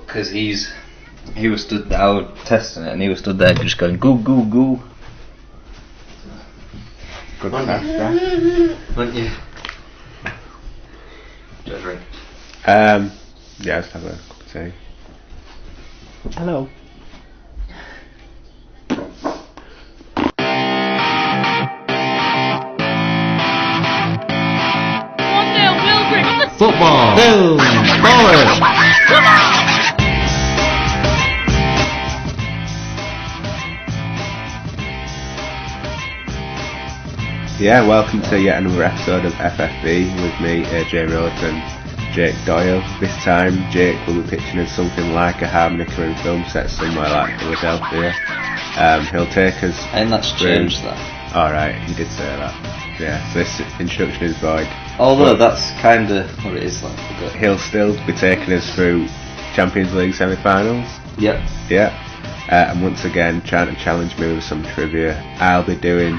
because he was stood there, I was testing it, and he was stood there just going goo goo goo. Good pass, wouldn't you? Do a drink? Yeah, let's have a cup of tea. Hello. Football. Boom. Forward. Yeah, welcome to yet another episode of FFB with me, AJ Rhodes and Jake Doyle. This time, Jake will be pitching us something like a harmonica in film set somewhere like Philadelphia. He'll take us. And that's changed that. Alright, you did say that. Yeah, so this instruction is void. Although that's kind of what it is like. He'll still be taking us through Champions League semi-finals. Yep. Yeah. And once again, trying to challenge me with some trivia. I'll be doing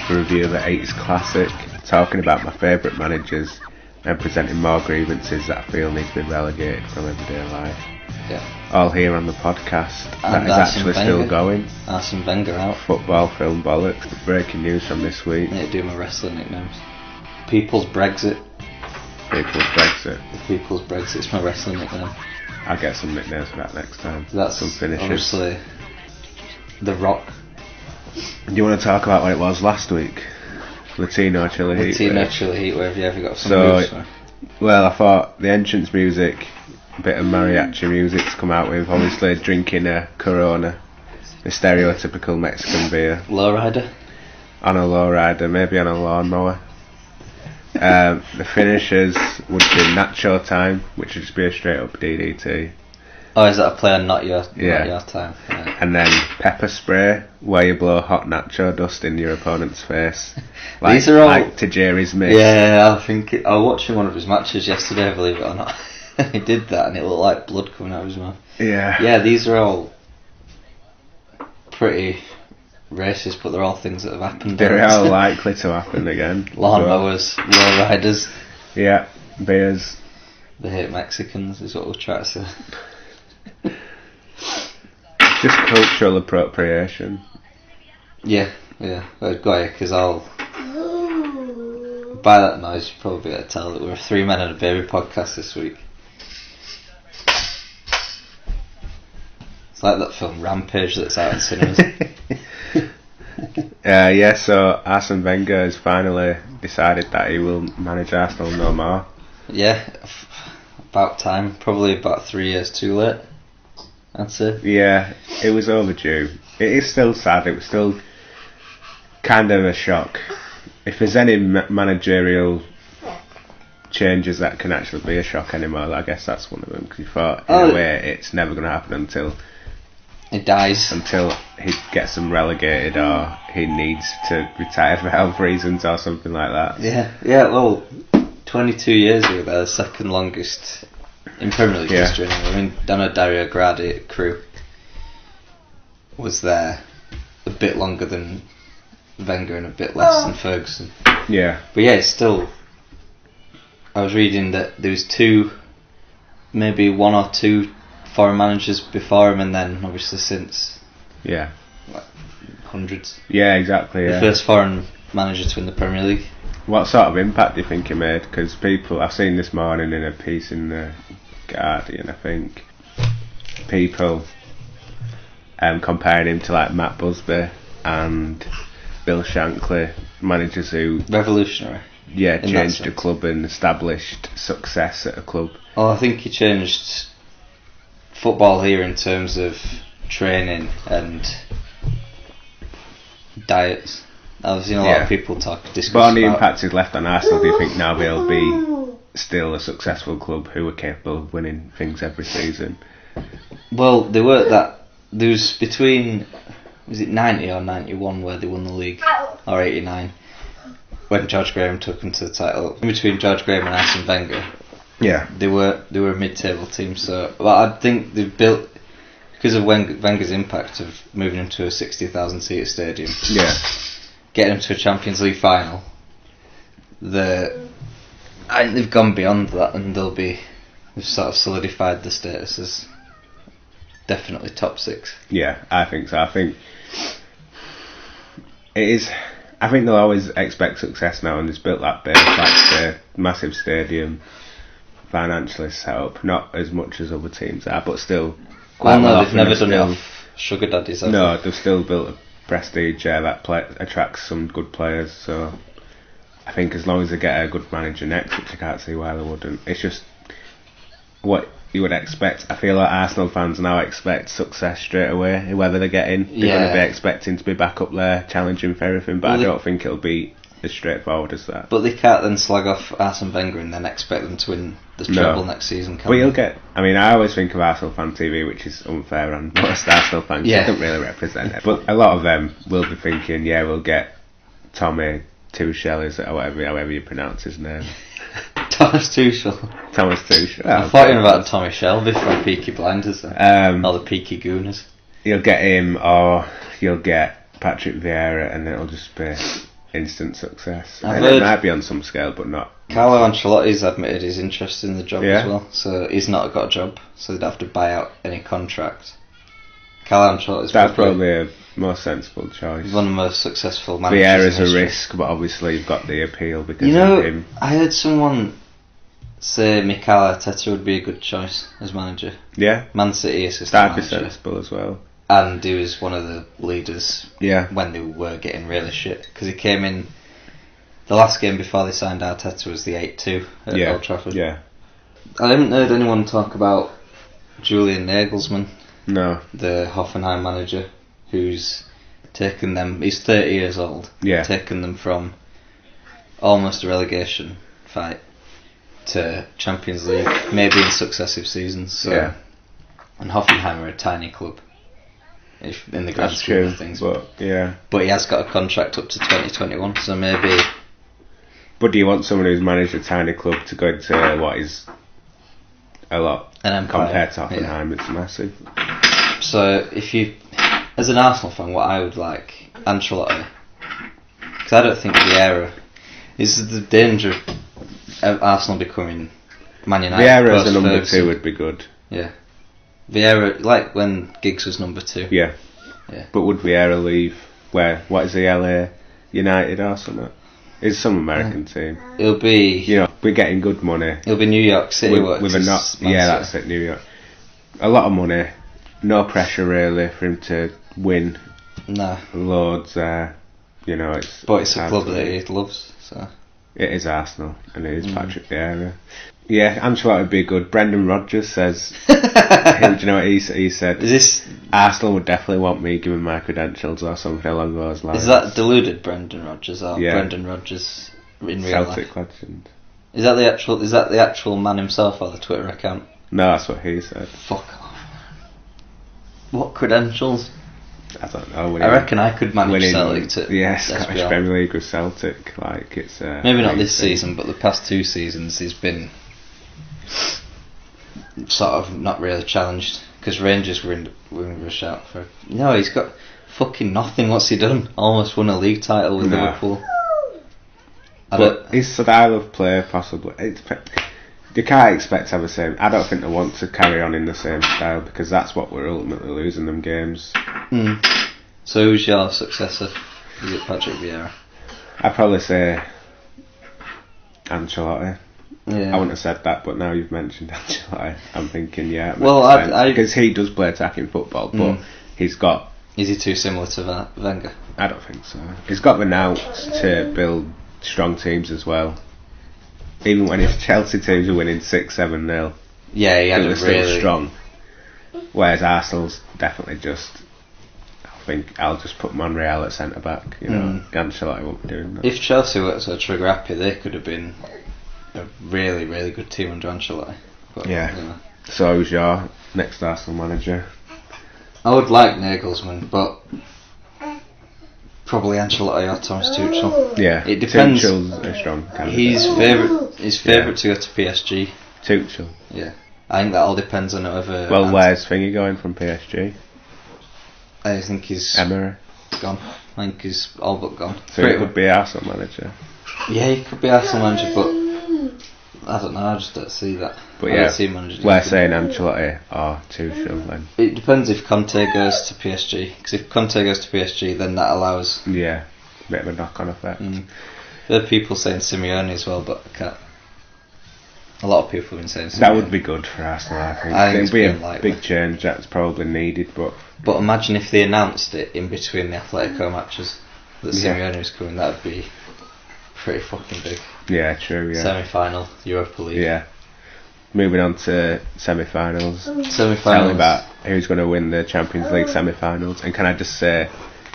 a review of the 80s classic, talking about my favourite managers, and presenting more grievances that I feel need to be relegated from everyday life. Yeah. All here on the podcast And that is actually still going. Arsene Wenger out. Football, film, bollocks. Breaking news from this week. I need to do my wrestling nicknames. People's Brexit. People's Brexit. The People's Brexit is my wrestling nickname. I'll get some nicknames for that next time. That's some finishes. obviously The Rock. Do you want to talk about what it was last week? Latino Chili Heat. Latino Chili Heat, where have you ever got some So, moves for? well, I thought the entrance music, a bit of mariachi music to come out with, obviously drinking a Corona, the stereotypical Mexican beer. Lowrider? On a lowrider, maybe on a lawnmower. The finishers would be Nacho Time, which would just be a straight up DDT. Oh, is that a play on Not Your Time? Yeah. And then pepper spray, where you blow hot nacho dust in your opponent's face. These are all like Tajiri's mix. Yeah, I was watching one of his matches yesterday, believe it or not. He did that and it looked like blood coming out of his mouth. Yeah. Yeah, these are all pretty racist, but they're all things that have happened. They're all likely to happen again. Lawnmowers, lowriders. Yeah, beers. They hate Mexicans, is what we'll try to say. Just cultural appropriation. Yeah. Well, go ahead, because by that noise, you'll probably be able to tell that we're a 3 Men and a Baby podcast this week. It's like that film Rampage that's out in cinemas. Yeah, so Arsene Wenger has finally decided that he will manage Arsenal no more. Yeah, about time. Probably about 3 years too late, I'd say. Yeah, it was overdue. It is still sad. It was still kind of a shock. If there's any managerial changes that can actually be a shock anymore, I guess that's one of them. Because you thought, in a way, it's never going to happen until he dies. Until he gets them relegated or he needs to retire for health reasons or something like that. Yeah. Well, 22 years ago, they're the second longest in Premier League history. I mean, Dario Gradi at Crew was there a bit longer than Wenger and a bit less than Ferguson. Yeah. But yeah, it's still. I was reading that there was maybe one or two foreign managers before him, and then obviously since. Yeah. Like, hundreds. Yeah, exactly. The first foreign manager to win the Premier League. What sort of impact do you think he made? Because I've seen this morning in a piece in the Guardian, I think, people comparing him to like Matt Busby and Bill Shankly, managers who revolutionary. Yeah, changed a club and established success at a club. Oh, I think he changed football here in terms of training and diets. I've seen a lot of people discuss But on the impact he's left on Arsenal, do you think now they'll be still a successful club who are capable of winning things every season? Well, they were that. There was between, was it 90 or 91 where they won the league, or 89 when George Graham took them to the title. In between George Graham and Arsene Wenger, yeah, they were a mid-table team. So, but I think they've built, because of Wenger's impact of moving them to a 60,000 seat stadium. Yeah. Getting them to a Champions League final. I think they've gone beyond that, and they've sort of solidified the status as definitely top 6. Yeah, I think so. I think it is. I think they'll always expect success now, and they've built that base, like the massive stadium, financially set up. Not as much as other teams are, but still. Well, no, they've never done it off sugar daddies. No, they've still built a prestige that attracts some good players. So I think as long as they get a good manager next, which I can't see why they wouldn't. It's just what you would expect. I feel like Arsenal fans now expect success straight away, whether they get in. They're going to be expecting to be back up there, challenging for everything, but I don't think it'll be as straightforward as that. But they can't then slag off Arsene Wenger and then expect them to win the treble next season, can they? You'll get... I mean, I always think of Arsenal Fan TV, which is unfair on most Arsenal fans. They don't really represent it. But a lot of them will be thinking, we'll get Tommy Tuchel, is it, or however you pronounce his name. Thomas Tuchel. I thought you were about Tommy Shelby from Peaky Blinders, or the Peaky Gooners. You'll get him, or you'll get Patrick Vieira, and it'll just be instant success. It might be on some scale, but not. Carlo Ancelotti's admitted his interest in the job as well, so he's not got a job, so they'd have to buy out any contract. Carlo Ancelotti's probably a more sensible choice. One of the most successful managers. Vieira's a risk, but obviously you've got the appeal because of him. I heard someone say Mikel Arteta would be a good choice as manager. Yeah. Man City assistant that'd manager. Be sensible as well. And he was one of the leaders when they were getting really shit. Because he came in, the last game before they signed Arteta was the 8-2 at Old Trafford. Yeah. I haven't heard anyone talk about Julian Nagelsmann. No. The Hoffenheim manager, who's taken them, he's 30 years old, taken them from almost a relegation fight to Champions League, maybe in successive seasons. So, and Hoffenheim are a tiny club, in the grand scheme of things. But he has got a contract up to 2021, so maybe. But do you want someone who's managed a tiny club to go into what is a lot compared to Hoffenheim? It's massive. So if you, as an Arsenal fan, what I would like, Ancelotti, because I don't think Vieira is the danger of Arsenal becoming Man United. Vieira as a number 2 would be good. Yeah. Vieira, like when Giggs was number 2. Yeah. But would Vieira leave where? What is the LA United or something? It's some American team. It'll be. We're getting good money. It'll be New York City. With a not. That's it. New York. A lot of money. No pressure really for him to win. No. Loads. It's. But it's a club that he loves. So. It is Arsenal, and it is Patrick Vieira. Yeah, Ancelotti would be good. Brendan Rodgers says. Do you know what he said? Is this Arsenal would definitely want me giving my credentials or something along those lines. Is that deluded Brendan Rodgers or Brendan Rodgers in real life? Celtic legend. Is that the actual man himself or the Twitter account? No, that's what he said. Fuck off. What credentials? I don't know. I reckon I could manage Celtic to Scottish Premier League with Celtic. Like it's maybe not this season, but the past 2 seasons he's been sort of not really challenged because Rangers were in a shout for. No, he's got fucking nothing. What's he done? Almost won a league title with Liverpool. But his style of play, possibly. You can't expect to have the same. I don't think they want to carry on in the same style because that's what we're ultimately losing them games. So who's your successor? Is it Patrick Vieira? I'd probably say Ancelotti. Yeah. I wouldn't have said that, but now you've mentioned Ancelotti, I'm thinking, because he does play attacking football, but he's got. Is he too similar to Wenger? I don't think so. He's got the nous to build strong teams as well. Even when his Chelsea teams are winning 6-7-0, he had a still strong. Whereas Arsenal's definitely just. I think I'll just put Monreal at centre back. Ancelotti won't be doing that. If Chelsea were so trigger happy, they could have been a really, really good team under Ancelotti. But, So who's your next Arsenal manager? I would like Nagelsmann, but probably Ancelotti or Thomas Tuchel. Yeah, it depends. Tuchel's a strong candidate. His favourite to go to PSG. Tuchel. Yeah, I think that all depends on whether. Well, where's Thingy going from PSG? I think he's Emery gone. I think he's all but gone. So he could be Arsenal manager. Yeah, he could be Arsenal manager, but I don't know. I just don't see that. But I yeah, don't see managers we're saying Ancelotti or Tuchel then. It depends if Conte goes to PSG. Because if Conte goes to PSG, then that allows. Yeah, a bit of a knock-on effect. There are people saying Simeone as well, but I can't. A lot of people have been saying Simeone. That would be good for Arsenal, I think. I think it'd be a likely. big change that's probably needed, but imagine if they announced it in between the Atletico matches that Simeone was coming. That would be pretty fucking big. Yeah, true. Yeah. Semi-final Europa League. Yeah. Moving on to semi-finals. Semi-finals. Tell me about who's going to win the Champions League semi-finals. And can I just say,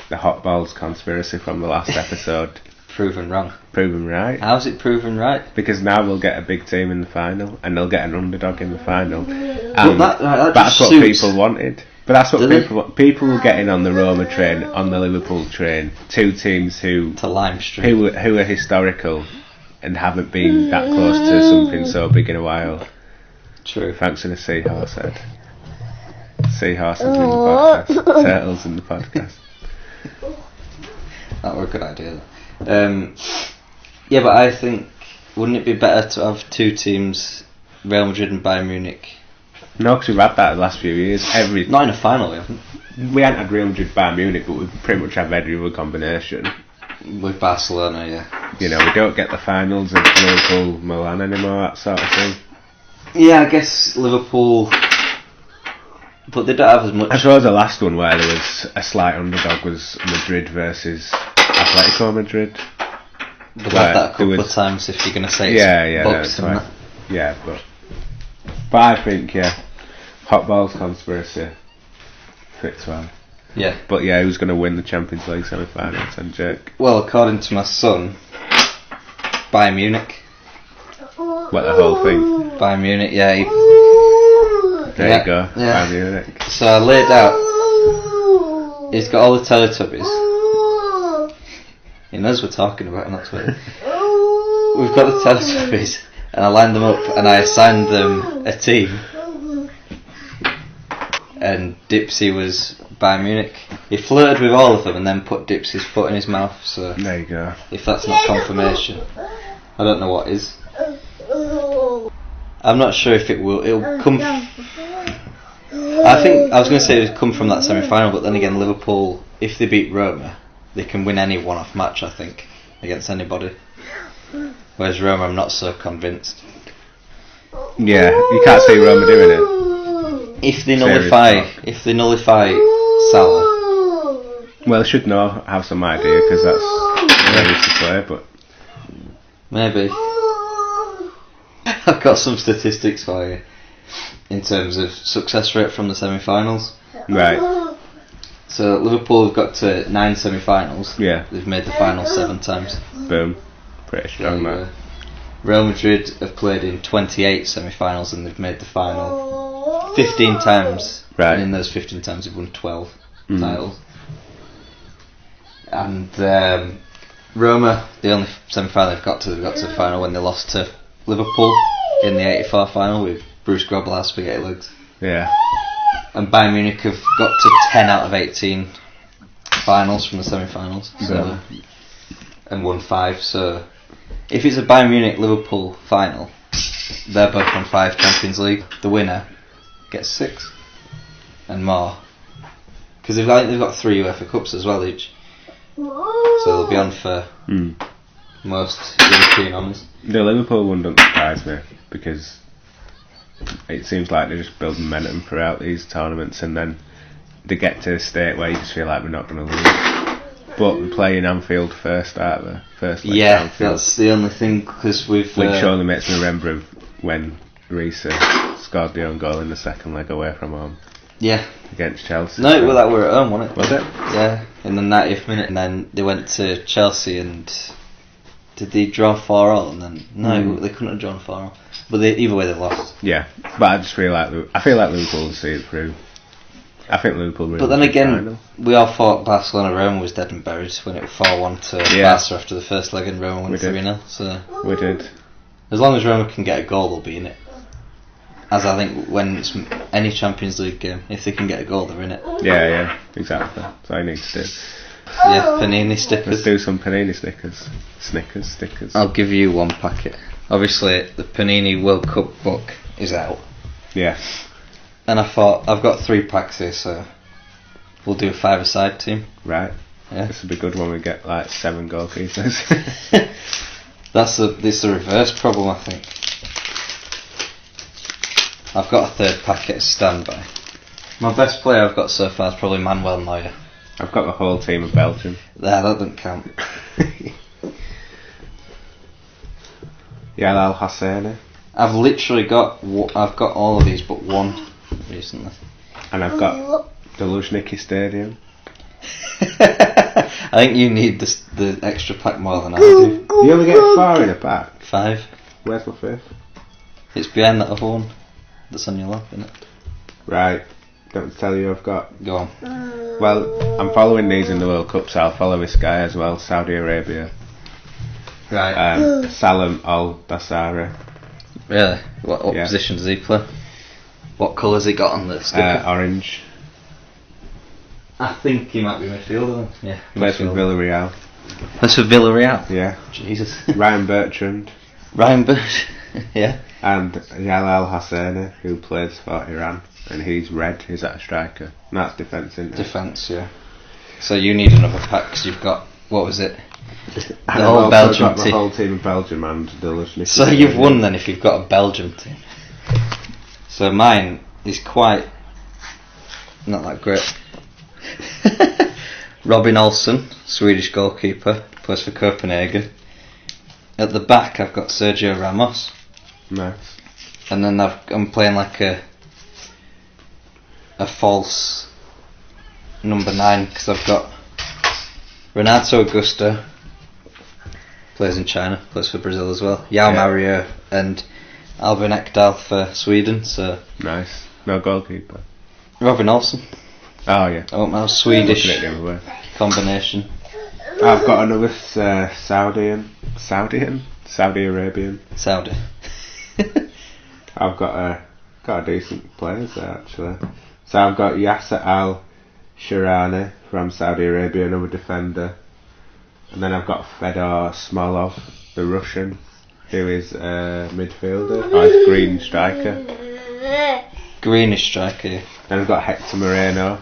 the hot balls conspiracy from the last episode. Proven wrong. Proven right. How's it proven right? Because now we'll get a big team in the final, and they'll get an underdog in the final. But And that's what suits. people wanted. But that's what people were getting on the Roma train, on the Liverpool train. Two teams who To Lime Street. who are historical and haven't been that close to something so big in a while. True. Thanks to the seahorse head. Seahorses in the podcast. Turtles in the podcast. That were a good idea. Yeah, but I think, wouldn't it be better to have two teams, Real Madrid and Bayern Munich? No, because we've had that the last few years. Not in a final, we haven't. We hadn't had Real Madrid, Bayern Munich, but we pretty much have every other combination. With Barcelona, yeah. You know, we don't get the finals of Liverpool, Milan anymore, that sort of thing. Yeah, I guess Liverpool, but they don't have as much. I suppose the last one where there was a slight underdog was Madrid versus Atletico Madrid. They've had that a couple of times if you're going to say it's that's boxed and right. that. Yeah, but I think, hot balls conspiracy fits well. Yeah. But yeah, who's going to win the Champions League semi-finals and Jake? Well, according to my son, Bayern Munich. What, the whole thing? Bayern Munich, yeah. There you go, yeah. Bayern Munich. So I laid out, he's got all the Teletubbies. He knows we're talking about it, not Twitter. We've got the Teletubbies, and I lined them up, and I assigned them a team. And Dipsy was Bayern Munich. He flirted with all of them and then put Dipsy's foot in his mouth, so there you go. If that's not confirmation, I don't know what is. I'm not sure if it'll come. I think I was going to say it would come from that semi-final, but then again, Liverpool, if they beat Roma, they can win any one-off match, I think, against anybody. Whereas Roma, I'm not so convinced. Yeah, you can't see Roma doing it. If they nullify Salah, well, they should have some idea because that's where they used to play. But maybe I've got some statistics for you in terms of success rate from the semi-finals. Right. So Liverpool have got to 9 semi-finals. Yeah. They've made the final 7 times. Boom. Pretty strong, man. Real Madrid have played in 28 semi-finals and they've made the final 15 times. Right. And in those 15 times they've won 12 titles. And Roma, the only semi-final they've got to the final when they lost to Liverpool in the 84 final with Bruce Grobbelaar's spaghetti legs. Yeah. And Bayern Munich have got to 10 out of 18 finals from the semi-finals, so, and won 5. So if it's a Bayern Munich Liverpool final, they're both on 5 Champions League. The winner gets 6 and more, because they've got 3 UEFA Cups as well each. So they'll be on for most European honours. The Liverpool one doesn't surprise me because it seems like they're just building momentum throughout these tournaments, and then they get to a state where you just feel like we're not going to lose. But we're playing Anfield first, aren't we? First leg Anfield. That's the only thing, because we've... Which surely makes me remember of when Reece scored the own goal in the second leg away from home. Yeah. Against Chelsea. No, well, that were at home, wasn't it? Was it? Yeah, in the 90th minute, and then they went to Chelsea and... Did they draw 4-4? And then... No, they couldn't have drawn 4-4. But either way, they lost. Yeah, but I just feel like Liverpool will see it through. I think Liverpool really. But then again, we all thought Barcelona Roma was dead and buried when it was 4-1 to Barca after the first leg, and Roma won 3-0. So we did. As long as Roma can get a goal, they'll be in it. As I think when it's any Champions League game, if they can get a goal, they're in it. Yeah, exactly. That's what I need to do. Yeah, Panini stickers. Let's do some Panini stickers. Stickers. I'll give you 1 packet. obviously the Panini World Cup book is out. Yeah. And I thought, I've got 3 packs here, so we'll do a 5-a-side team. Right. Yeah. This will be good when we get like 7 goalkeepers. This is the reverse problem, I think. I've got a 3rd packet as standby. My best player I've got so far is probably Manuel Neuer. I've got the whole team of Belgium. That doesn't count. Al Hassani. I've literally got all of these but one recently. And I've got the Luzhniki Stadium. I think you need the extra pack more than I do. You only get 4 in a pack? 5. Where's my 5th? It's behind that other one that's on your lap, isn't it? Right. Don't tell you I've got. Go on. Well, I'm following these in the World Cup, so I'll follow this guy as well, Saudi Arabia. Right. Salam Al-Dassari. Really? What position does he play? What colour's he got on the sticker? Orange. I think he might be midfielder then. Yeah. Plays for Villarreal. Plays for Villarreal? Yeah. Jesus. Ryan Bertrand. Ryan Bertrand. Yeah. And Jalal Hassani, who plays for Iran. And he's red. Is that a striker? And that's defence, isn't it? Defence, yeah. So you need another pack because you've got, what was it? The whole Belgium team. The whole team of Belgium and the Luzhniki. So you've won then if you've got a Belgium team. So mine is quite not that great. Robin Olsen, Swedish goalkeeper, plays for Copenhagen. At the back I've got Sergio Ramos. Nice. And then I'm playing like a false number 9 because I've got Renato Augusto, plays in China, plays for Brazil as well. Yao Mario and Albin Ekdal for Sweden. So nice. No goalkeeper. Robin Olsen. Oh yeah. I want my Swedish combination. I've got another Saudi Arabian. Saudi. I've got a decent players there actually. So I've got Yasser Al Shirani from Saudi Arabia, another defender, and then I've got Fedor Smolov, the Russian, who is a midfielder, or is green striker. Greenish striker. Yeah. Then I've got Hector Moreno.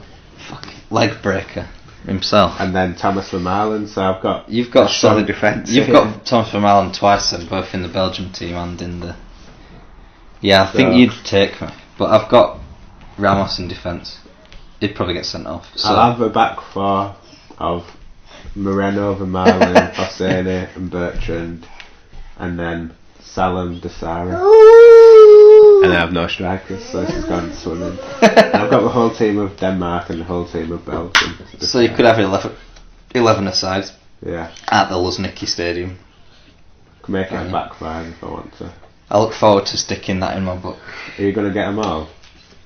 Fucking leg breaker himself. And then Thomas Vermaelen. So I've got a solid defence. You've got Thomas Vermaelen twice then, both in the Belgium team and in the. Yeah, I think you'd take me, but I've got Ramos in defence. He'd probably get sent off. So. I'll have a back 4 of Moreno, Vermaelen, Hosseini and Bertrand, and then Salam Dassari. And I have no strikers, so this has gone swimming. And I've got the whole team of Denmark and the whole team of Belgium. So you could have 11 aside. Yeah. At the Luzhniki Stadium. Can make it a back 5 if I want to. I look forward to sticking that in my book. Are you going to get them all?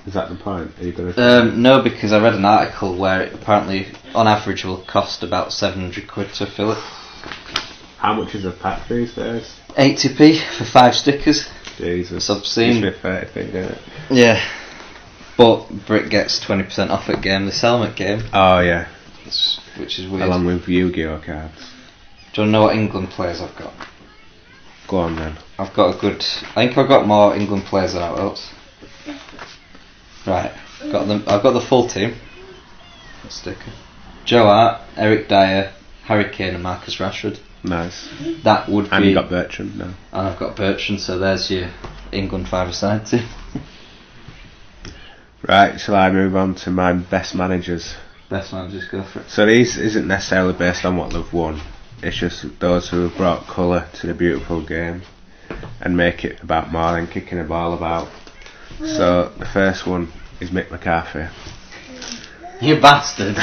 Is that the point? Are you going to? No, because I read an article where it apparently, on average, will cost about 700 quid to fill it. How much is a pack these days? 80p for 5 stickers. Jesus. It's obscene. It's a 30 thing, isn't it? Yeah. But Brit gets 20% off at game, this helmet game. Oh yeah. Which is weird. Along with Yu-Gi-Oh cards. Do you want to know what England players I've got? Go on then. I've got a good. I think I've got more England players than anyone else. Right, I've got the full team. Sticker. Joe Hart, Eric Dyer, Harry Kane, and Marcus Rashford. Nice. That would and be. you got Bertrand now. And I've got Bertrand, so there's your England 5-a-side team. Right, shall I move on to my best managers? Best managers, go for it. So these isn't necessarily based on what they've won. It's just those who have brought colour to the beautiful game and make it about more than kicking a ball about. So the first one is Mick McCarthy. You bastard.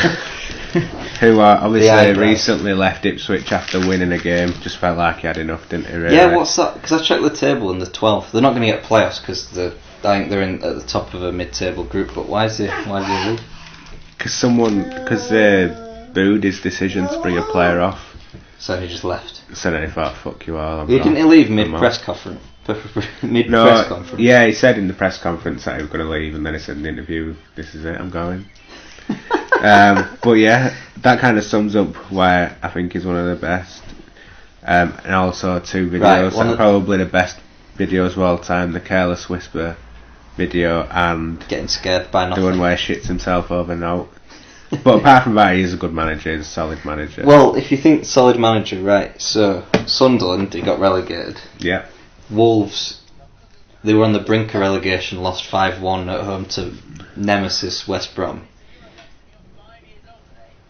Who obviously recently left Ipswich after winning a game. Just felt like he had enough, didn't he, really? Yeah, what's that? Because I checked the table in the 12th. They're not going to get playoffs because I think they're at the top of a mid-table group. But why did he leave? Because they booed his decision to bring a player off. So he just left. So then he thought, fuck you all. Didn't he leave mid-press conference? Mid-press conference? Yeah, he said in the press conference that he was going to leave, and then he said in the interview, this is it, I'm going. But yeah, that kind of sums up why I think he's one of the best. And also 2 videos Right, that are probably the best videos of all time, the Careless Whisper video and getting scared by nothing. the one where he shits himself over note. But apart from that, he's a good manager, he's a solid manager. Well, if you think solid manager, right, so Sunderland, he got relegated. Yeah. Wolves, they were on the brink of relegation, lost 5-1 at home to Nemesis West Brom.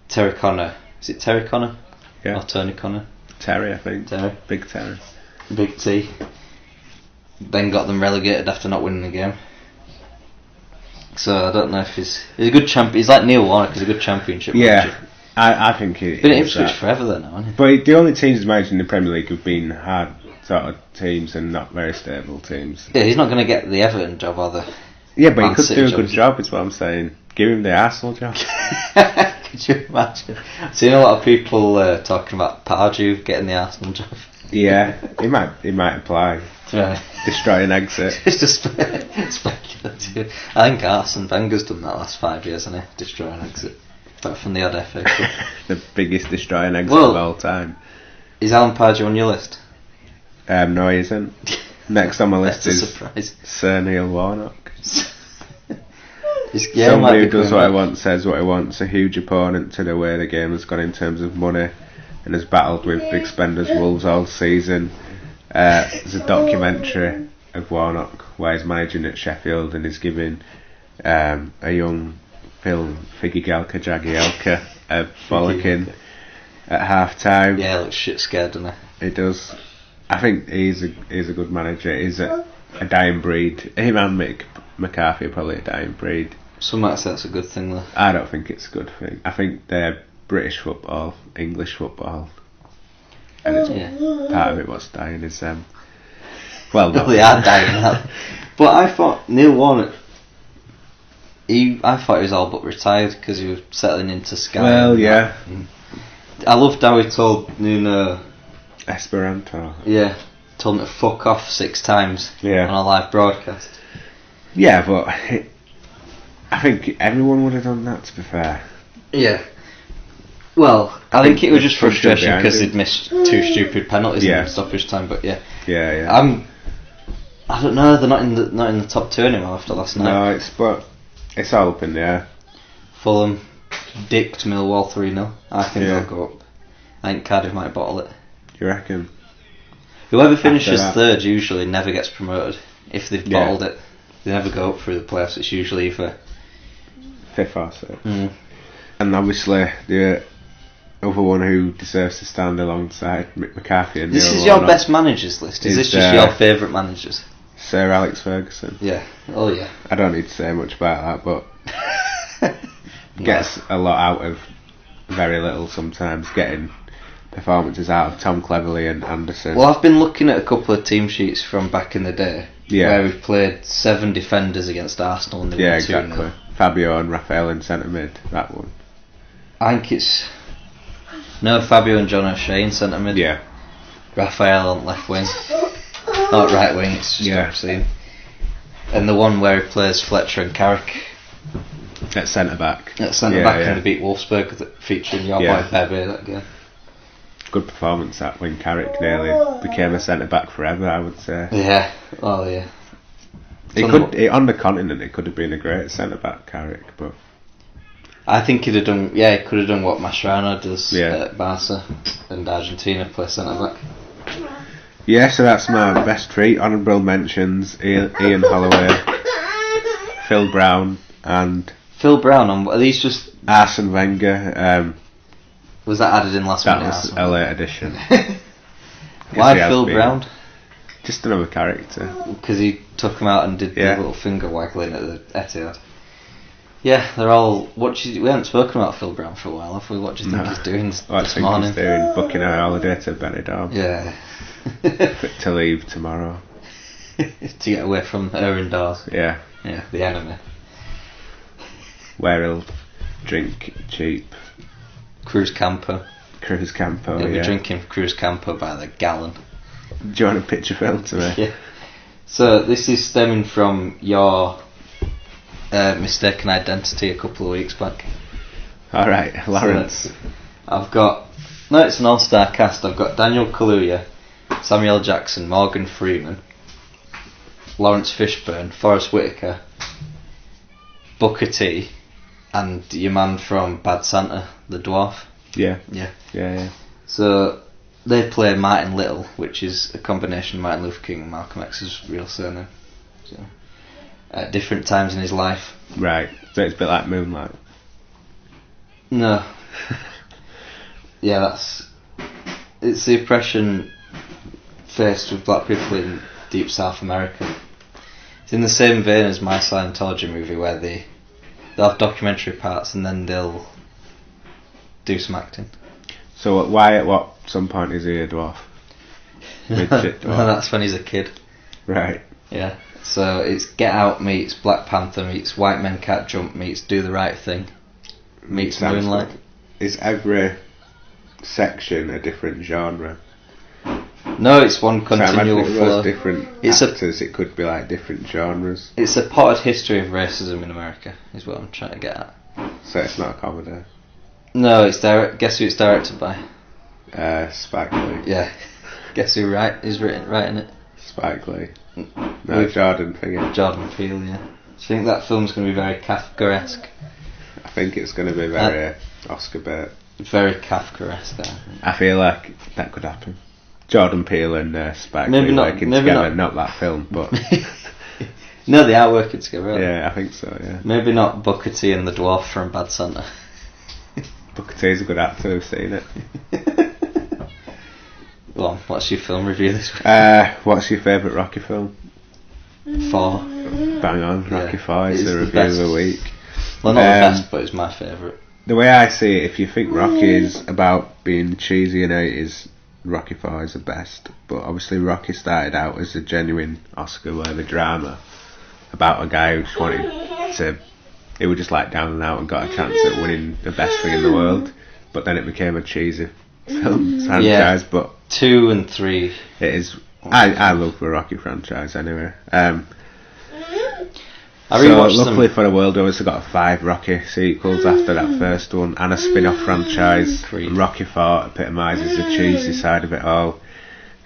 Terry Connor, is it Terry Connor? Yeah. Or Tony Connor? Terry, I think. Terry. Big Terry. Big T. Then got them relegated after not winning the game. So I don't know if he's a good champion. He's like Neil Warnock, he's a good championship manager. I think he Been at Ipswich forever then, now, hasn't he? But the only teams he's managed in the Premier League have been hard sort of teams and not very stable teams. Yeah, he's not going to get the Everton job or the Yeah, but Man he could City do a job, good is he? job, is what I'm saying. Give him the Arsenal job. Could you imagine? So you know a lot of people talking about Pardew getting the Arsenal job. Yeah, he might apply. Right. Destroy an exit. It's just speculative. I think Arsene Wenger's done that last 5 years, hasn't he? Destroy an exit. But from the odd FA Cup. The biggest destroy an exit Well, of all time. Is Alan Pardew on your list? No, he isn't. Next on my list That's a is surprise. Sir Neil Warnock. Somebody Somebody who does what he back. wants, says what he wants, a huge opponent to the way the game has gone in terms of money, and has battled with big spenders Wolves all season. There's a documentary of Warnock where he's managing at Sheffield and he's giving a young Phil Figielka Jagielka a bollocking at half time. Yeah, looks shit scared, doesn't he? He does. I think he's a good manager. He's a dying breed. Him and Mick McCarthy are probably a dying breed. Some might say that's a good thing though. I don't think it's a good thing. I think they're British football, English football, and it's part of it what's dying is well, No, they are dying out. But I thought Neil Warnock, I thought he was all but retired because he was settling into Sky. Well, yeah. I loved how he told Nuno. Esperanto. Yeah, told him to fuck off 6 times on a live broadcast. Yeah, but I think everyone would have done that, to be fair. Yeah. Well, I think it was just pushed him frustration behind because him. he'd missed 2 stupid penalties Yeah. in stoppage time. But yeah, Yeah. I don't know. They're not in the top 2 anymore after last night. No, it's all up in the air. Fulham dicked Millwall 3-0. I think Yeah. they'll go up. I think Cardiff might bottle it. You reckon? Whoever finishes that. third usually never gets promoted. If they've bottled it, they never go up through the playoffs. It's usually either 5th or 6th. And obviously the other one who deserves to stand alongside Mick McCarthy and This Neil is your Warnock best managers list. Is this is, just your favourite managers? Sir Alex Ferguson. Yeah. Oh yeah. I don't need to say much about that, but gets a lot out of very little sometimes, getting performances out of Tom Cleverley and Anderson. Well, I've been looking at a couple of team sheets from back in the day where we've played 7 defenders against Arsenal and they won 2-0. Exactly. Fabio and Raphael in centre mid, that one. I think it's Fabio and John O'Shea in centre mid. Yeah. Raphael on left wing. Not right wing, it's just obscene. And the one where he plays Fletcher and Carrick At centre back. at centre back and they beat Wolfsburg, featuring your boy Bebe that game. Good performance that when Carrick nearly became a centre back forever, I would say. Yeah, oh yeah. On the continent it could have been a great centre back, Carrick, but I think he'd have done. Yeah, he could have done what Mascherano does Yeah. at Barca and Argentina, play centre back. yeah, so that's my best 3 honourable mentions: Ian Holloway, Phil Brown, and Phil Brown. Are these just? Arsene Wenger. Was that added in last That minute? was a late addition. Why Yes, he has Phil been. Brown? Just another character. Because he took him out and did the Yeah. little finger waggling at the Etihad. Yeah, they're all. We haven't spoken about Phil Brown for a while, have we? What do you think he's doing this morning? He's doing booking a holiday to Benidorm. Yeah. To leave tomorrow. To get away from her indoors. Yeah. Yeah, the enemy. Where he'll drink cheap Cruzcampo. Cruzcampo. He'll be drinking Cruzcampo by the gallon. Do you want a picture Phil to me? Yeah. So this is stemming from your mistaken identity a couple of weeks back. Alright, Lawrence. So I've got No, it's an all-star cast. I've got Daniel Kaluuya, Samuel Jackson, Morgan Freeman, Lawrence Fishburne, Forrest Whitaker, Booker T, and your man from Bad Santa, the dwarf. Yeah. Yeah. So they play Martin Little, which is a combination of Martin Luther King and Malcolm X's real surname. So, at different times in his life. Right. So it's a bit like Moonlight. No. Yeah, it's the oppression faced with black people in deep South America. It's in the same vein as My Scientology movie, where they'll have documentary parts and then they'll do some acting. So why at what some point is he a dwarf? Midget dwarf? No, that's when he's a kid. Right. Yeah. So it's Get Out meets Black Panther meets White Men Can't Jump meets Do the Right Thing meets Moonlight. Is every section a different genre? No, it's one continual flow. Different actors, it could be like different genres. It's a potted history of racism in America, is what I'm trying to get at. So it's not a comedy? No, it's guess who it's directed by? Spike Lee. Yeah. Guess who is writing it? Spike Lee. No, Jordan Peele. Jordan Peele, yeah. Do you think that film's going to be very Kafkaesque? I think it's going to be very Oscar bait. Very Kafkaesque, I feel like that could happen. Jordan Peele and Spike Lee working together, not that film, but... No, they are working together, Yeah, I think so, yeah. Maybe not Booker T and the dwarf from Bad Santa. Booker T's a good actor, I've seen it. Go on, what's your film review this week? What's your favourite Rocky film? 4. Bang on, Rocky 4 is the review of the week. Well, not the best, but it's my favourite. The way I see it, if you think Rocky is about being cheesy in the 80s, Rocky 4 is the best. But obviously Rocky started out as a genuine Oscar-worthy drama about a guy who just wanted to... He was just like down and out and got a chance at winning the best thing in the world. But then it became a cheesy film franchise. But 2 and 3. It is... I love the Rocky franchise anyway. Luckily for the world, we also got 5 Rocky sequels after that first one, and a spin-off franchise. Rocky 4 epitomises the cheesy side of it all.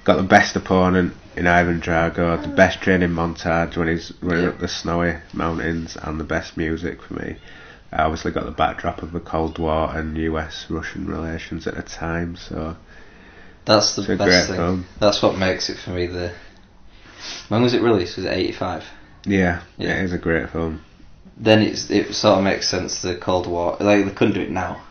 Got the best opponent in Ivan Drago, the best training montage when he's running up the snowy mountains, and the best music for me. I obviously got the backdrop of the Cold War and US-Russian relations at the time, so... That's the best thing. Film. That's what makes it for me When was it released? Was it 85? Yeah, it is a great film. Then it sort of makes sense, the Cold War. Like, they couldn't do it now.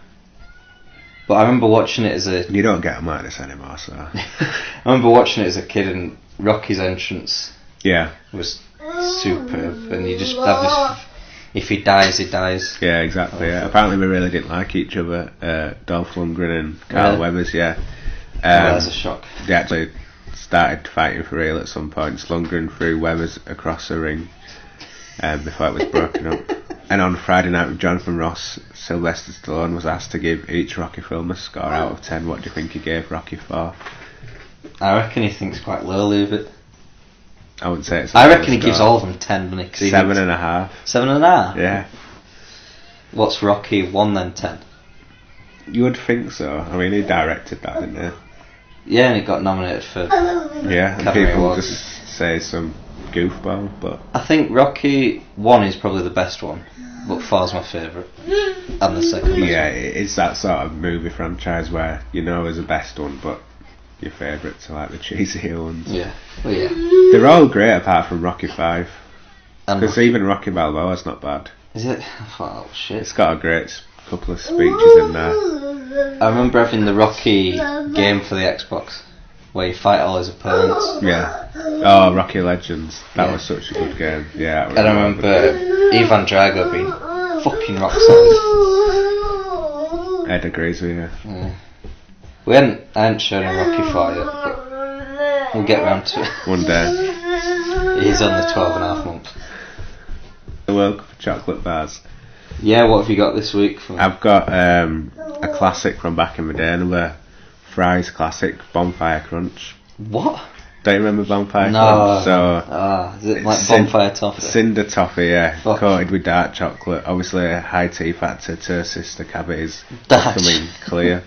But I remember watching it as a... You don't get them like this anymore, so... I remember watching it as a kid, and Rocky's entrance was superb. And you just have this... If he dies, he dies. Yeah, exactly, yeah. Apparently we really didn't like each other, Dolph Lundgren and Carl Weathers, that's a shock. They actually started fighting for real at some point. Lundgren threw Weathers across the ring before it was broken up. And on Friday Night with Jonathan Ross, Sylvester Stallone was asked to give each Rocky film a score out of 10. What do you think he gave Rocky 4? I reckon he thinks quite lowly of it. I wouldn't say it's... I reckon he gives all of them 10, doesn't he? 7.5. 7.5? Yeah. What's Rocky 1 then 10? You would think so. I mean, he directed that, didn't he? Yeah, and he got nominated for... Yeah, and people Awards. Just say some goofball, but... I think Rocky 1 is probably the best one, but 4's my favourite. And the second best. Yeah, it's that sort of movie franchise where you know is the best one, but your favourites are like the cheesier ones. Yeah. Well, yeah. They're all great apart from Rocky 5. Because even Rocky Balboa's not bad. Is it? Oh, shit. It's got a great couple of speeches in there. I remember having the Rocky game for the Xbox, where you fight all his opponents. Yeah. Oh, Rocky Legends. That was such a good game. Yeah. I remember Ivan Drago being fucking rock solid. Ed agrees with you. Yeah. I hadn't shown a Rocky 4 yet, but we'll get round to it. One day. He's on the 12.5 months. The World Cup of chocolate bars. Yeah, what have you got this week? I've got a classic from back in the day, another Fry's classic, Bonfire Crunch. What? Don't you remember Bonfire Crunch? So, is it like Bonfire Toffee? Cinder Toffee, yeah. Coated with dark chocolate. Obviously a high tea factor to assist the cavities becoming clear.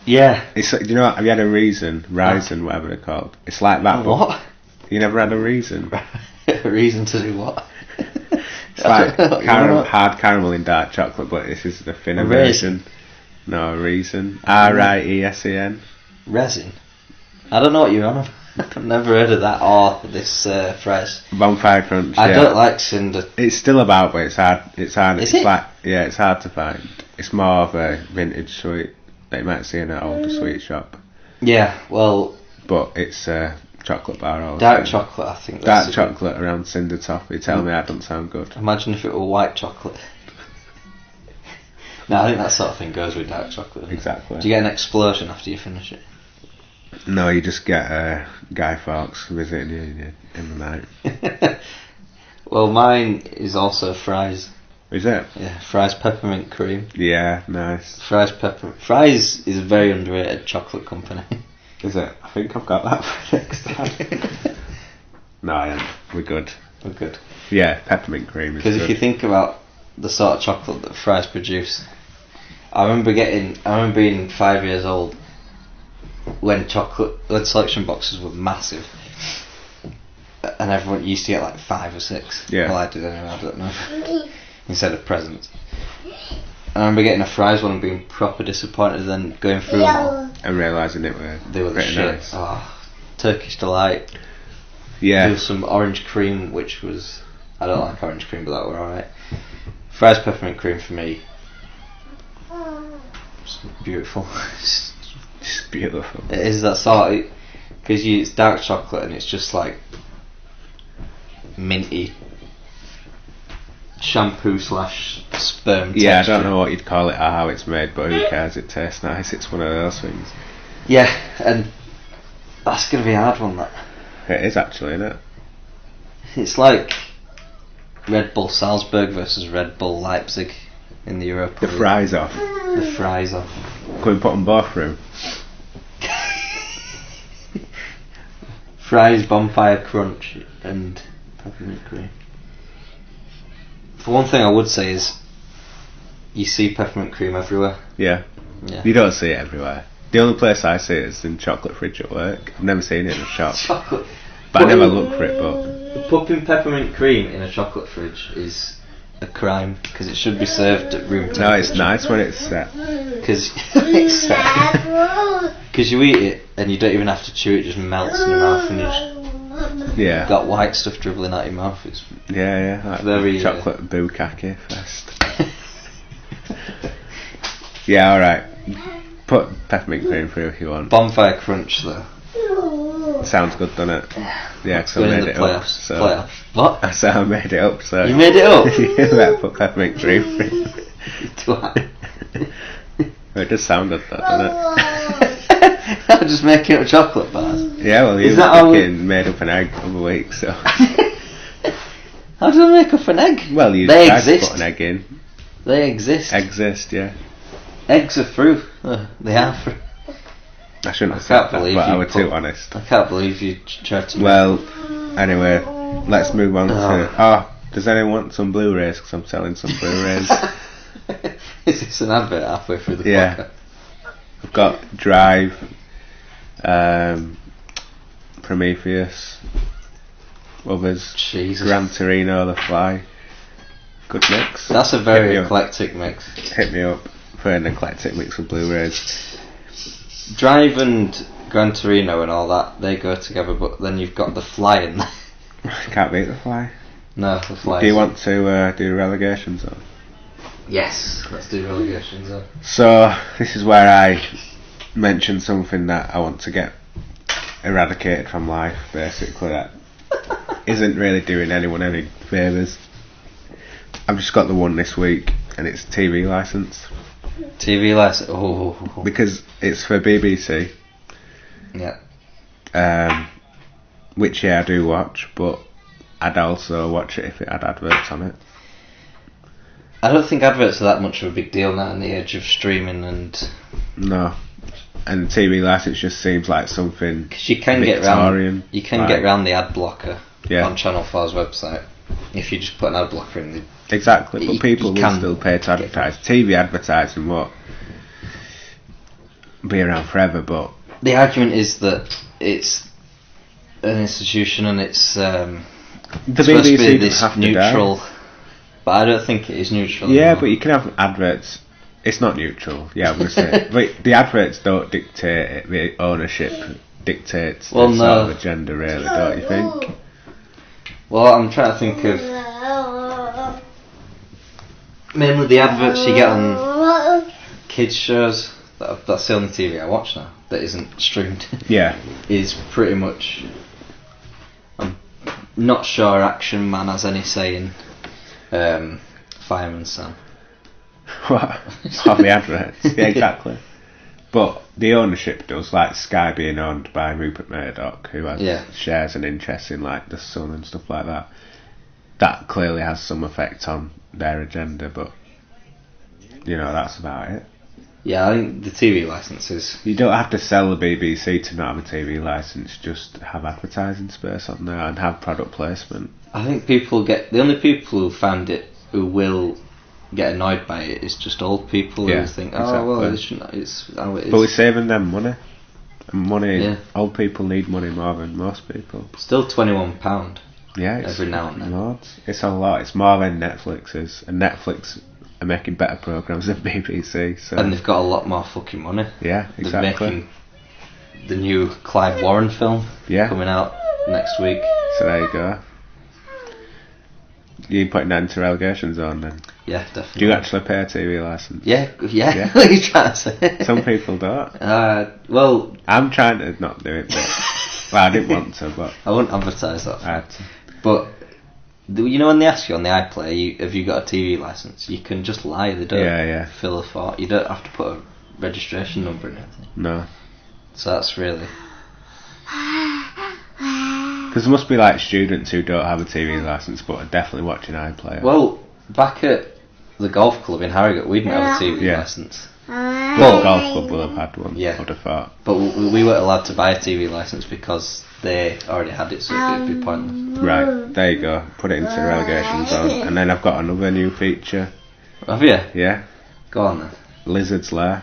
Yeah. It's do you know what? Have you had a Raisin, whatever they're called? It's like that. What? You never had a Raisin? A reason to do what? It's like hard caramel in dark chocolate, but this is the thinner version. No, a Raisin. R-I-E-S-E-N. Resin? I don't know what you're on about. I've never heard of that or this phrase. Bonfire Crunch. I don't like cinder. It's still about, but it's hard. It's hard. Is it's it? like it's hard to find. It's more of a vintage sweet that you might see in an older sweet shop. Yeah, well. But it's a chocolate bar. Dark chocolate, I think. Dark chocolate around cinder toffee. Tell me that doesn't sound good. Imagine if it were white chocolate. No, I think that sort of thing goes with dark chocolate. Exactly. Do you get an explosion after you finish it? No, you just get Guy Fawkes visiting you in the night. Well, mine is also Fry's. Is it? Yeah, Fry's peppermint cream. Yeah, nice. Fry's is a very underrated chocolate company. Is it? I think I've got that for next time. No, I haven't. We're good. We're good. Yeah, peppermint cream is good. Because if you think about the sort of chocolate that Fry's produce, I remember being 5 years old when selection boxes were massive, and everyone used to get like 5 or 6. Yeah. Well, I did anyway. I don't know. Instead of presents. I remember getting a Fry's one and being proper disappointed, and then going through them all and realising they were the shit. nice. Oh, Turkish Delight. Yeah. There was some orange cream, which was, I don't like orange cream, but that were alright. Fry's peppermint cream for me. It's beautiful. It's beautiful. It is that sort, because it's dark chocolate and it's just like minty shampoo / sperm texture. Yeah, I don't know what you'd call it or how it's made, but who cares? It tastes nice. It's one of those things. Yeah, and that's going to be a hard one, that. It is actually, isn't it? It's like Red Bull Salzburg versus Red Bull Leipzig in the Europa The fries off. The fries off. Can we put them both through? Fries, Bonfire Crunch and peppermint cream. For one thing I would say is you see peppermint cream everywhere. Yeah. You don't see it everywhere. The only place I see it is in chocolate fridge at work. I've never seen it in a shop. Chocolate. But I never look for it. But popping peppermint cream in a chocolate fridge is a crime, because it should be served at room temperature. No, it's nice when it's set. Because it's set. Because you eat it and you don't even have to chew it; it just melts in your mouth, and you just got white stuff dribbling out your mouth. It's like very chocolate bukkake fest. Yeah, all right. Put peppermint cream through if you want. Bonfire Crunch though. Sounds good, doesn't it? Yeah, because I made it up. So playoffs. What? I said I made it up. So you made it up? You better put peppermint cream through. It does sound good though, doesn't it? I'm just making up chocolate bars. Yeah, well, you made up an egg the other week, so. How do I make up an egg? Well, you they tried exist. to put an egg in. They exist. Exist, yeah. Eggs are fruit. They are fruit. I shouldn't have said that, but I was too honest. I can't believe you tried to. Well, anyway, let's move on to. Does anyone want some Blu-rays? Because I'm selling some Blu-rays. Is this an advert halfway through the podcast? I've got Drive, Prometheus, others. Jesus. Gran Torino, The Fly. Good mix. That's a very eclectic mix. Hit me up for an eclectic mix of Blu-rays. Drive and Gran Torino and all that, they go together, but then you've got The Fly in there. Can't beat The Fly. No, The Fly. Do you want to do relegation zone? Yes, let's do relegation zone. So, this is where I mention something that I want to get eradicated from life, basically, that isn't really doing anyone any favours. I've just got the one this week, and it's TV licence. TV licence? Oh. Because it's for BBC. Yeah. Which, I do watch, but I'd also watch it if it had adverts on it. I don't think adverts are that much of a big deal now in the age of streaming and... No. And TV licence just seems like something Because you can Victorian. get round the ad blocker on Channel 4's website. If you just put an ad blocker in. Exactly, but people will still pay to advertise. TV advertising, what? be around forever, but the argument is that it's an institution and it's supposed to be this neutral, but I don't think it is neutral yeah anymore. But you can have adverts. It's not neutral, yeah, I'm going to say. But the adverts don't dictate it, the ownership dictates the sort of agenda, really, don't you think? Well, I'm trying to think of mainly the adverts you get on kids shows. That's the only TV I watch now that isn't streamed. Yeah. Is pretty much. I'm not sure Action Man has any say in Fireman Sam. What? On the adverts? Yeah, exactly. But the ownership does, like Sky being owned by Rupert Murdoch, who has shares and interests in like the Sun and stuff like that. That clearly has some effect on their agenda, but you know, that's about it. Yeah, I think the TV licenses. You don't have to sell the BBC to not have a TV license. Just have advertising space on there and have product placement. I think the only people who find it who will get annoyed by it is just old people who think, well, it's how it is. But we're saving them money. And old people need money more than most people. Still £21. Yeah, it's every now and then. Loads. It's a lot. It's more than Netflix is, and Netflix are making better programs than BBC. So. And they've got a lot more fucking money. Yeah, exactly. They're making the new Clive Warren film coming out next week. So there you go. You putting that into relegation zone then? Yeah, definitely. Do you actually pay a TV licence? Yeah. What are you trying to say? Some people don't. Well, I'm trying to not do it, but well, I didn't want to, but I wouldn't advertise that. But you know when they ask you on the iPlayer, have you got a TV licence? You can just lie. They don't fill a form. You don't have to put a registration number in anything. No. So that's really. Because there must be like students who don't have a TV licence but are definitely watching iPlayer. Well, back at the golf club in Harrogate, we didn't have a TV licence. Well, the golf club will have had one, I would have thought. But we weren't allowed to buy a TV licence because they already had it, so it would be pointless. Right, there you go. Put it into the relegation zone. And then I've got another new feature. Have you? Yeah. Go on then. Lizard's Lair.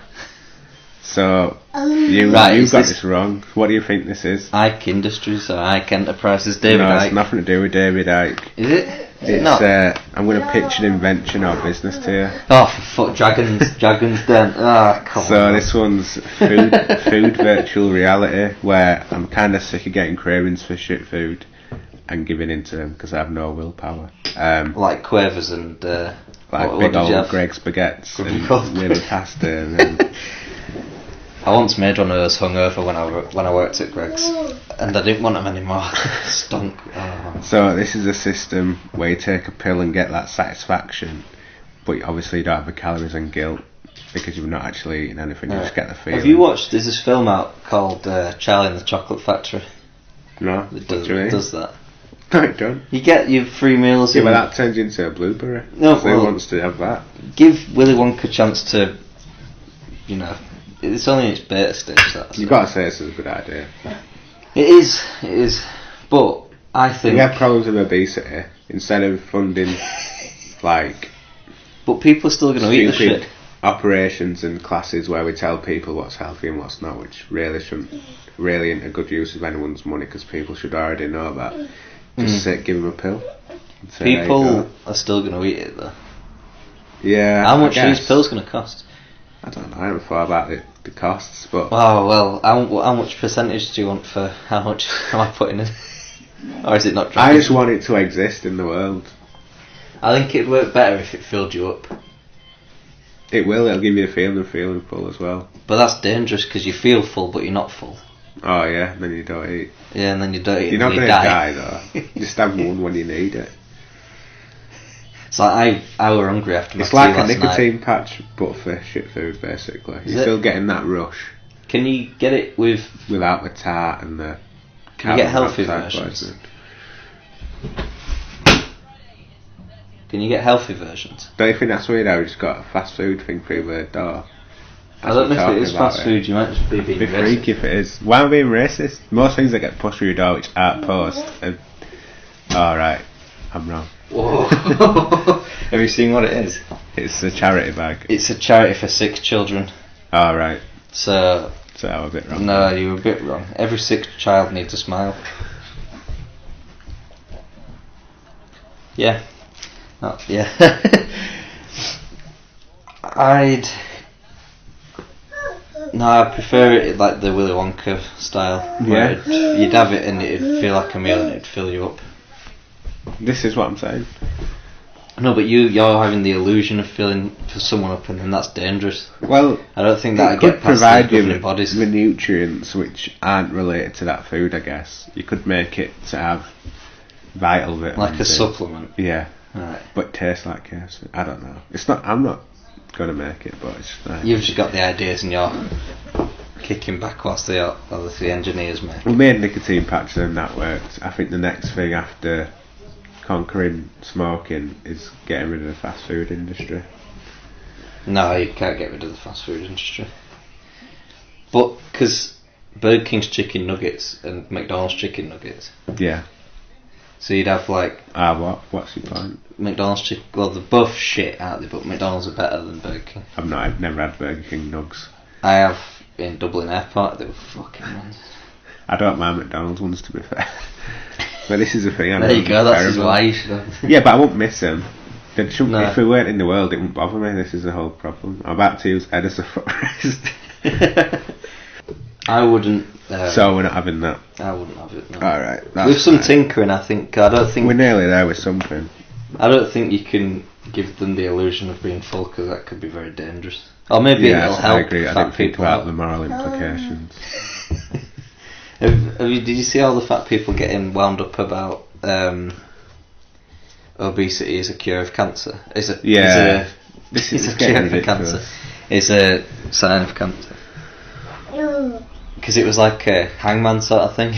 So, you've got this wrong. What do you think this is? Ike Industries or Ike Enterprises, David Icke. No, it's nothing to do with David Icke. Is it? It's not? I'm going to pitch an invention or business to you. Oh, for fuck, Dragon's Den. Ah, come on. So this one's food virtual reality, where I'm kind of sick of getting cravings for shit food and giving into them because I have no willpower. Like Quavers and like big old Greg's baguettes and really pasta and then. I once made one of those hungover when I worked at Greg's, and I didn't want them anymore. Stunk. Oh. So this is a system where you take a pill and get that satisfaction, but obviously you don't have the calories and guilt because you've not actually eaten anything. You just get the feeling. Have you watched? There's this film out called Charlie and the Chocolate Factory. No. It does that. No, it don't. You get your free meals. Yeah, but that turns you into a blueberry. No, who wants to have that? Give Willy Wonka a chance to, It's only in its beta stage. You've got to say this is a good idea. It is. But I think... We have problems with obesity. Instead of funding, But people are still going to eat the shit. Operations and classes where we tell people what's healthy and what's not, which really isn't a good use of anyone's money because people should already know that. Just give them a pill. People are still going to eat it though. Yeah. How much are these pills going to cost? I don't know. I haven't thought about the costs, but. Oh well, how much percentage do you want for how much am I putting in? Or is it not? I just want it to exist in the world. I think it'd work better if it filled you up. It will. It'll give you the feeling of feeling full as well. But that's dangerous because you feel full, but you're not full. Oh yeah, and then you don't eat. Yeah, and then you don't eat. You're not going to die though. Just have one when you need it. It's like I were hungry after my It's like a night. nicotine patch, but for shit food basically. You're still getting that rush. Can you get it without the tart and the? Can you get healthy versions? Can you get healthy versions? Don't you think that's weird how we just got a fast food thing through the door? I don't know if it is fast food, you might just be being racist. Freaky if it is. Why am I being racist? Most things that get pushed through your door which aren't post are... Alright, I'm wrong. Whoa. Have you seen what it is? It's a charity bag. It's a charity for sick children. Alright. So I was a bit wrong. No, you were a bit wrong. Every sixth child needs a smile. Yeah. Oh, yeah. I prefer it like the Willy Wonka style. Yeah. You'd have it and it'd feel like a meal and it'd fill you up. This is what I'm saying. No, but you're having the illusion of filling for someone up, and then that's dangerous. Well, I don't think that could get past provide the you governing bodies. the nutrients which aren't related to that food. I guess you could make it to have vital vitamins, Like a supplement. Yeah, Right. but taste like KFC. I don't know. It's not. I'm not gonna make it, but it's nice. You've just got the ideas and you're kicking back whilst the other three engineers make. We made nicotine patches and that worked. I think the next thing after conquering smoking is getting rid of the fast food industry. No, you can't get rid of the fast food industry. But because Burger King's chicken nuggets and McDonald's chicken nuggets, Yeah. so you'd have like What's your point? McDonald's chicken. Well, they're both shit, aren't they? But McDonald's are better than Burger King. I've never had Burger King nugs. I have in Dublin Airport. They were fucking ones. I don't mind McDonald's ones, to be fair. But this is the thing. There you go. That's why you should have. Yeah, but I won't miss them. No. If we weren't in the world, it wouldn't bother me. This is the whole problem. I'm about to use Ed as a footrest. I wouldn't. So we're not having that. I wouldn't have it. No. Alright. With some tinkering, I think. I don't think we're nearly there with something. I don't think you can give them the illusion of being full, because that could be very dangerous. Or maybe it'll help. I agree. I didn't think people about out. the moral implications. Did you see all the fat people getting wound up about obesity is a cure of cancer? This is getting a cure for cancer. It's a sign of cancer. Because it was like a hangman sort of thing.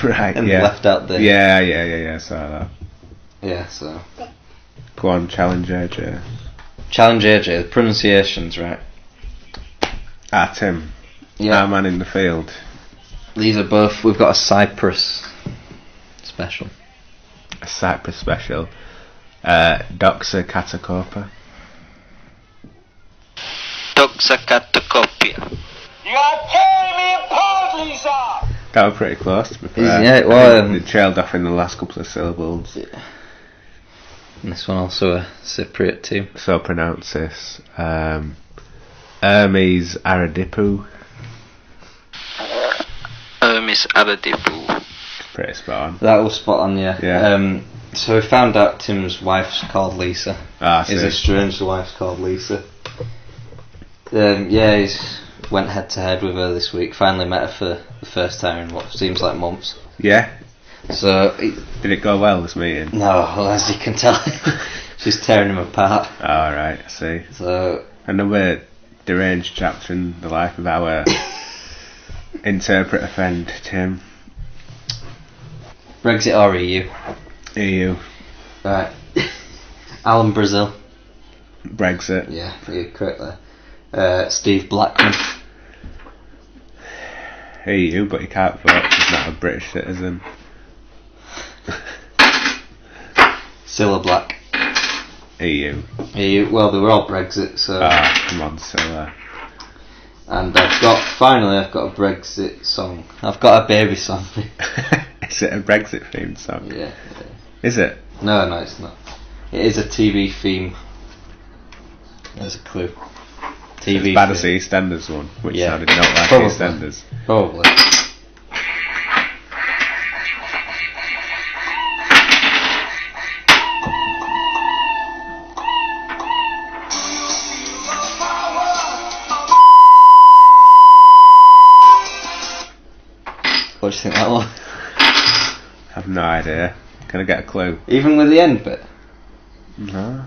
Right. And yeah. left out the. Yeah. I saw that. Yeah. So. Go on, challenge AJ. Challenge AJ. The pronunciation's right. Tim. Yeah. Our man in the field. These are both. We've got a Cyprus special. A Cyprus special. Doxa Catacopa. Doxa Catacopia. You are tearing me apart, Lisa! That was pretty close, to be fair. Yeah, well, it trailed off in the last couple of syllables. Yeah. And this one also a Cypriot team. So pronounce this. Hermes Aradipu. Hermes Aradipu. Pretty spot on. That was spot on, yeah. Yeah. So we found out Tim's wife's called Lisa. His estranged wife's called Lisa. He's went head to head with her this week. Finally met her for the first time in what seems like months. Yeah. So did it go well, this meeting? No, well, as you can tell, she's tearing him apart. Alright, I see. So another deranged chapter in the life of our interpreter friend Tim. Brexit or EU? EU. Right. Alan Brazil. Brexit. Yeah, you're correct there. Steve Blackman. EU, but he can't vote. He's not a British citizen. Cilla Black. EU. Well, they were all Brexit, so. Come on, Cilla. And I've got a Brexit song. I've got a baby song. Is it a Brexit themed song? Yeah. Is it? No, it's not. It is a TV theme. There's a clue. TV. It's bad as the EastEnders one, which sounded not like Probably. EastEnders. Probably. What do you think that was? I have no idea. Can I get a clue? Even with the end bit? No.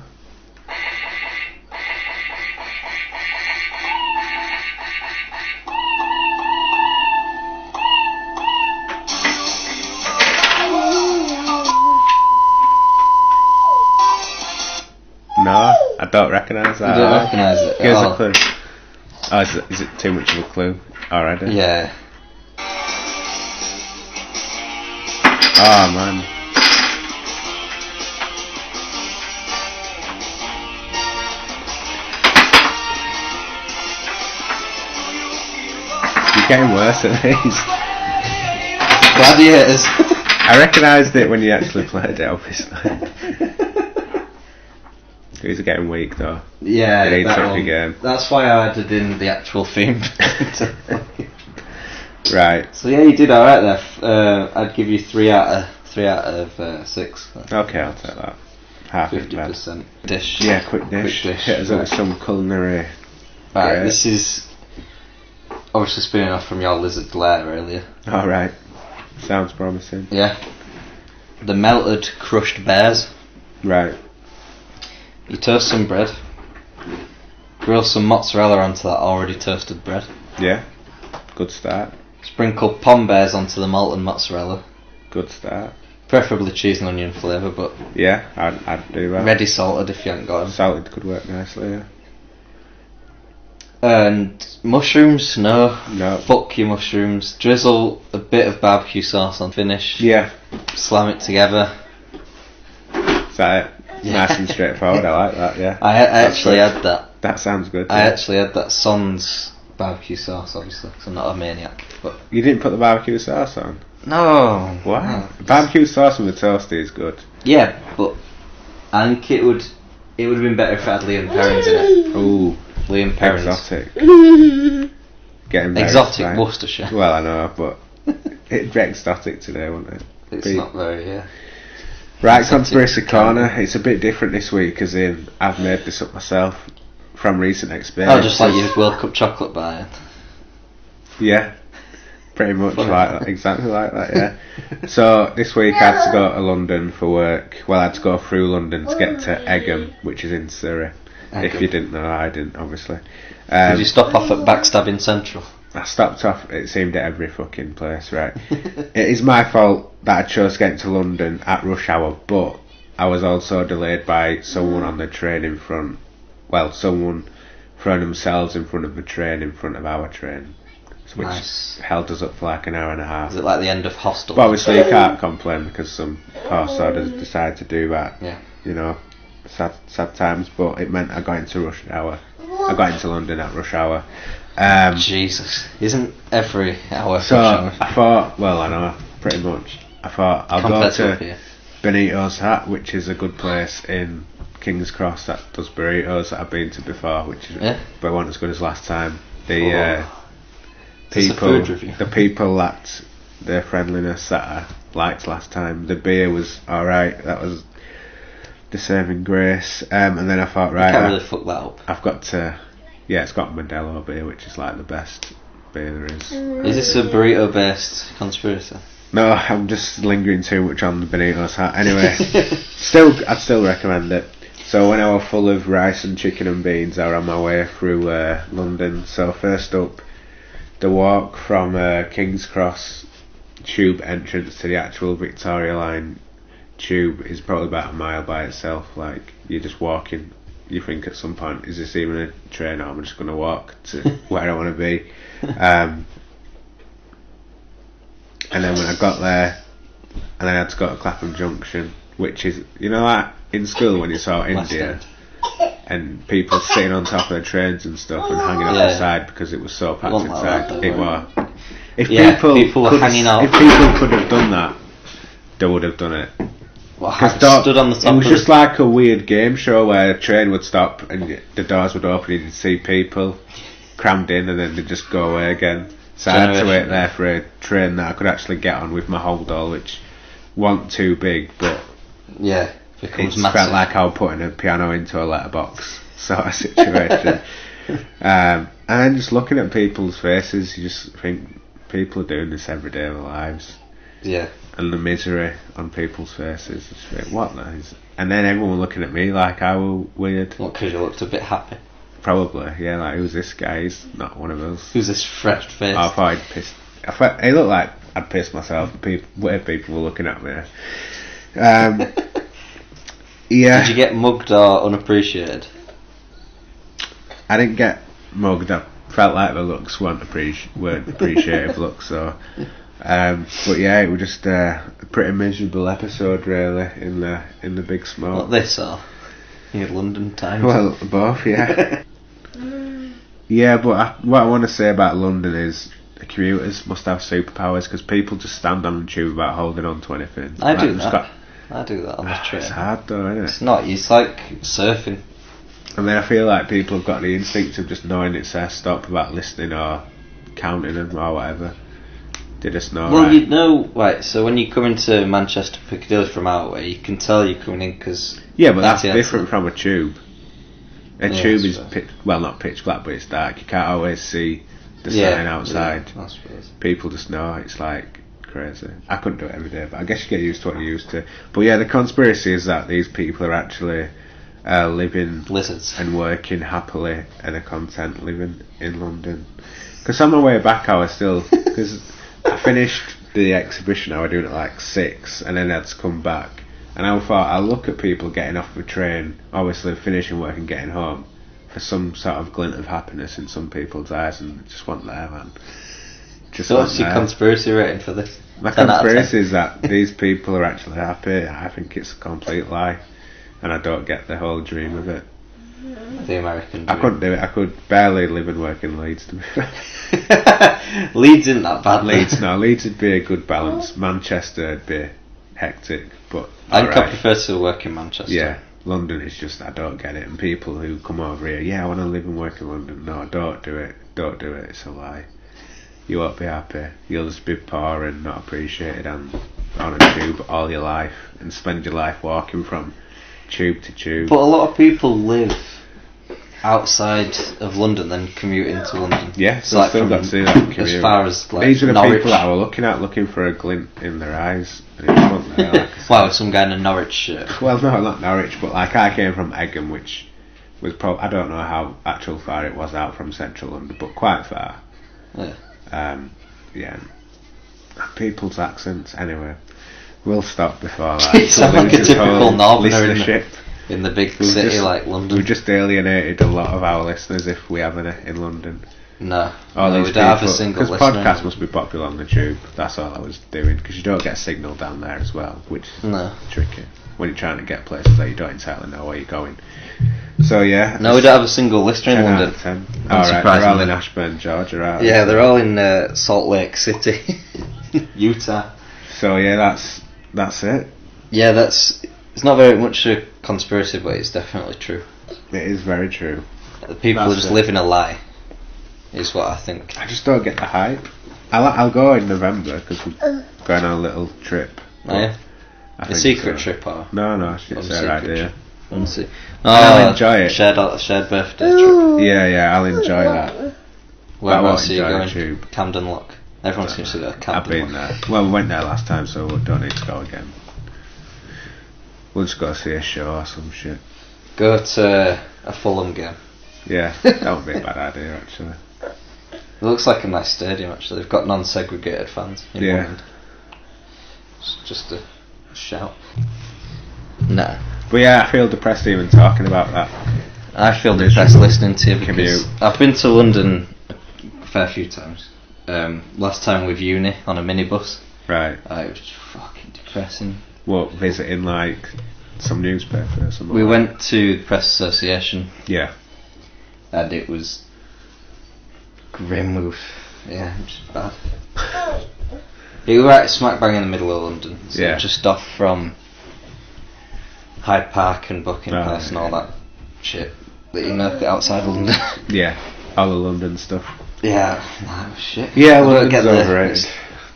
No, I don't recognise that. You don't recognise it? Give us a clue. Oh, is it too much of a clue already? Yeah. Oh man. It's getting worse at these. Gladiators. I recognised it when you actually played it, obviously. These are getting weak though. Yeah, They need that something one. again. That's why I added in the actual theme. Right. So yeah, you did alright there. I'd give you 3 out of 6. Okay, I'll take that. Half 50% dish. Yeah, quick dish. Hit us up with some culinary. Right, this is obviously spinning off from your lizard Lair earlier. Alright. Sounds promising. Yeah. The melted crushed bears. Right. You toast some bread. Grill some mozzarella onto that already toasted bread. Yeah. Good start. Sprinkle pom bears onto the molten mozzarella. Good start. Preferably cheese and onion flavour, but Yeah, I'd do that. ready salted if you haven't got them. Salted could work nicely, yeah. And mushrooms? No. No. Fuck your mushrooms. Drizzle a bit of barbecue sauce on finish. Yeah. Slam it together. Is that it? Yeah. Nice and straightforward, I like that, yeah. I actually had that. That sounds good. I yeah. actually had that sans barbecue sauce, obviously, because I'm not a maniac. But You didn't put the barbecue sauce on? no. Why? No. Barbecue sauce with the toasty is good. Yeah, but I think it would have been better if it had Liam Perrins in it. Ooh, Liam Perrins. exotic. Getting very Exotic excited. Worcestershire. Well, I know, but it'd be exotic today, wouldn't it? It's not very, Right, exotic conspiracy corner. corner. It's a bit different this week, as in I've made this up myself from recent experience. Oh, just like your World Cup chocolate bar. Yeah, pretty much Funny. like that, exactly like that, yeah. So this week I had to go to London for work. Well, I had to go through London to get to Egham, which is in Surrey. If Egham. you didn't know, I didn't, obviously. Did you stop off at Backstabbing Central? I stopped off, it seemed, at every fucking place, right? It is my fault that I chose getting to London at rush hour, but I was also delayed by someone on the train in front. Well, someone throwing themselves in front of the train in front of our train, which Nice. held us up for like an hour and a half. Is it like the end of Hostel? But obviously you can't complain because some poor sodders decided to do that. Yeah. You know, sad times, but it meant I got into rush hour. I got into London at rush hour. Jesus, isn't every hour? So rush hour? I thought, well, I know, pretty much. I thought I'll go Compared to to up here. Benito's Hat, which is a good place in King's Cross that does burritos that I've been to before, which is but wasn't as good as last time. The Is this a food review? the people lacked their friendliness that I liked last time. The beer was alright, that was the saving grace. And then I thought, You right, can't really fuck that up. I've got to, it's got Modelo beer, which is like the best beer there is. Is this a burrito based conspiracy? No, I'm just lingering too much on the Benito's Hat. Anyway, I'd still recommend it. So when I was full of rice and chicken and beans, I was on my way through London. So first up, the walk from King's Cross tube entrance to the actual Victoria Line tube is probably about a mile by itself. Like, you're just walking. You think at some point, is this even a train, or am I just going to walk to where I want to be? And then when I got there, and then I had to go to Clapham Junction, which is, you know, like in school when you saw India, and people sitting on top of the trains and stuff and hanging out the side because it was so packed Wasn't like inside. that, It though, was. If people were hanging out. If people could have done that, they would have done it. Well, Because stood on the top it was of just like a weird game show where a train would stop and the doors would open and you'd see people crammed in and then they'd just go away again. So I had to wait there for a train that I could actually get on with my hold all, which wasn't too big, but it it becomes felt massive. like I was putting a piano into a letterbox sort of situation. And then just looking at people's faces, you just think people are doing this every day of their lives. Yeah. And the misery on people's faces, just think, what the is? And then everyone looking at me like I was weird. What, because you looked a bit happy? Probably, yeah, like, who's this guy? He's not one of us. Who's this fresh face? I thought I'd pissed. It looked like I'd pissed myself. Whatever people were looking at me. Yeah. Did you get mugged or unappreciated? I didn't get mugged. I felt like the looks weren't appreciative looks. So, but yeah, it was just a pretty miserable episode, really, in the big smoke. Not this or your London Times? Well, both, yeah. Yeah, but what I want to say about London is the commuters must have superpowers because people just stand on the tube without holding on to anything. I do that. I do that on the train. It's hard though, isn't it? It's not. It's like surfing. And then I feel like people have got the instinct of just knowing it's their stop without listening or counting them or whatever. They just know. Well, right? you know, right. So when you come into Manchester Piccadilly from out way, you can tell you're coming in because but that's different from a tube. A tube is not pitch black, but it's dark. You can't always see the sign outside. I suppose. People just know. It's like crazy. I couldn't do it every day, but I guess you get used to what you're used to. But yeah, the conspiracy is that these people are actually living lizards and working happily and are content living in London. Because on my way back, I was still because I finished the exhibition. I was doing it at like 6, and then I had to come back. And I thought I'll look at people getting off the train, obviously finishing work and getting home, for some sort of glint of happiness in some people's eyes, and it just wasn't there, man. So what's your conspiracy rating for this? My conspiracy is that these people are actually happy. I think it's a complete lie, and I don't get the whole dream of it. The American dream. I couldn't do it. I could barely live and work in Leeds, to be fair. Leeds isn't that bad. Leeds would be a good balance. Manchester would be hectic, but I prefer to work in Manchester. Yeah, London is just, I don't get it. And people who come over here, I want to live and work in London. No, don't do it. Don't do it. It's a lie. You won't be happy. You'll just be poor and not appreciated and on a tube all your life and spend your life walking from tube to tube. But a lot of people live outside of London then commute into London. Yeah, so like still got to do that commute. As far as like these are the Norwich. people that I was looking for a glint in their eyes. And it wasn't there, like, wow, some guy in a Norwich shirt. Well, no, not Norwich, but like I came from Egham, which was I don't know how actual far it was out from central London, but quite far. Yeah. People's accents. Anyway, we'll stop before that. It's like a typical listenership in the big city like London. We've just alienated a lot of our listeners if we have any in London. No, we don't have a single listener. Because podcasts must be popular on the tube. That's all I was doing. Because you don't get a signal down there as well, which is tricky when you're trying to get places that you don't entirely know where you're going. So yeah. No, we don't have a single listener in London. 10. Alright, they're all in Ashburn, Georgia, right? Yeah, they're all in Salt Lake City, Utah. So yeah, that's it. Yeah, it's not very much a conspiracy, but it's definitely true. It is very true. People are just living a lie, is what I think. I just don't get the hype. I'll go in November because we're going on a little trip. Oh yeah? A secret trip or? No, it's their idea. I'll enjoy it. Shared birthday trip. Yeah, I'll enjoy that. Where else are you going? Tube. Camden Lock. Everyone seems to go to Camden. I've been there. Well, we went there last time, so we don't need to go again. We'll just go see a show or some shit. Go to a Fulham game. Yeah, that would be a bad idea actually. It looks like a nice stadium actually. They've got non-segregated fans in England. It's just a shout. Nah. But yeah, I feel depressed even talking about that. I feel depressed listening to you because I've been to London a fair few times. Last time with uni on a minibus. Right. It was fucking depressing. What, visiting like some newspaper or something? We went to the Press Association. Yeah. And it was grim. It was bad. It was right smack bang in the middle of London. So just off from Hyde Park and Buckingham Palace and all that shit that you know outside London. Yeah, all the London stuff. Yeah, no, shit. Yeah, London's overrated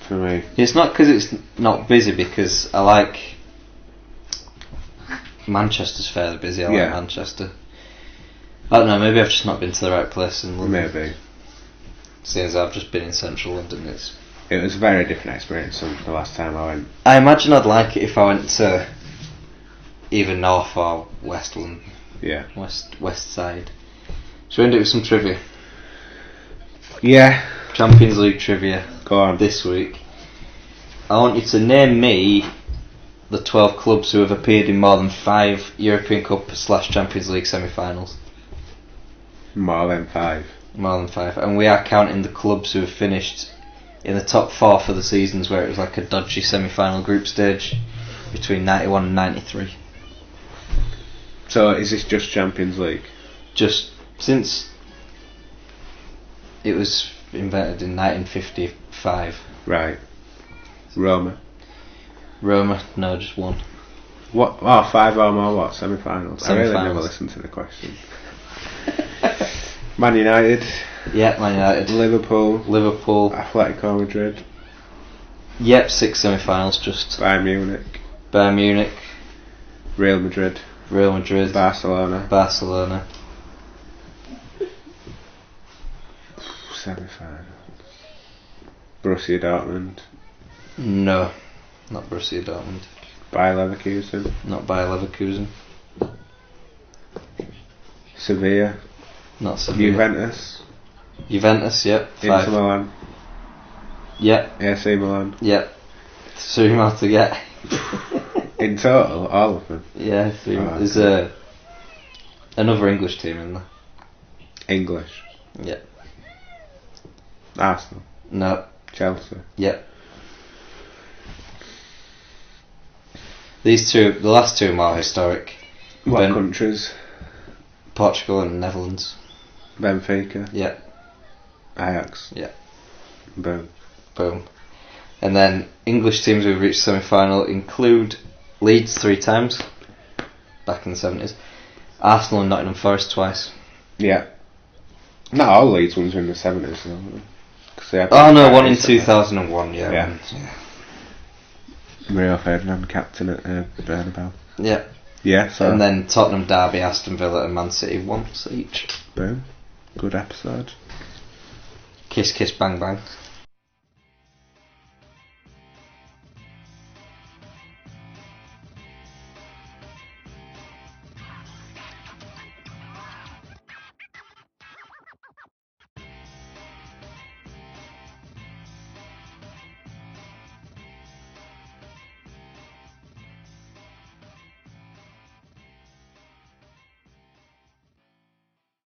for me. It's not because it's not busy, because I like Manchester's fairly busy. I like Manchester. I don't know, maybe I've just not been to the right place in London. Maybe. Seeing as I've just been in central London, it was a very different experience from the last time I went. I imagine I'd like it if I went to either North or West London. Yeah. West side. Should we end it with some trivia? Yeah. Champions League trivia. Go on. This week. I want you to name me the 12 clubs who have appeared in more than 5 European Cup / Champions League semi-finals. More than 5. More than 5. And we are counting the clubs who have finished in the top 4 for the seasons where it was like a dodgy semi-final group stage between 91 and 93. So is this just Champions League? Just since it was invented in 1955. Right. Roma. No, just one. What? Oh, 5 or more. What? Semi-finals. I really never listened to the question. Man United. Yeah, Man United. Liverpool. Atletico Madrid. Yep, 6 semi-finals just. Bayern Munich. Real Madrid. Barcelona. Semi-finals. Borussia Dortmund. No, not Borussia Dortmund. Bayer Leverkusen. Not Bayer Leverkusen. Sevilla. Not Sevilla. Juventus, yep. 5. Inter Milan. Yep. AC Milan. Yep. 3 more to get. In total, all of them? Yeah, 3 more. Oh, There's another English team in there. English. Yep. Arsenal. No. Chelsea. Yep. These two, the last 2 are more historic. What countries? Portugal and Netherlands. Benfica. Yep. Ajax. Yep. Boom. And then English teams who have reached semi-final include Leeds 3 times, back in the 70s. Arsenal and Nottingham Forest twice. Yeah. Not all Leeds ones were in the 70s though. One in 2001, yeah. Rio Ferdinand captain at Bernabeu. Yeah. Yeah, so. And then Tottenham, Derby, Aston Villa and Man City once each. Boom. Good episode. Kiss Kiss Bang Bang.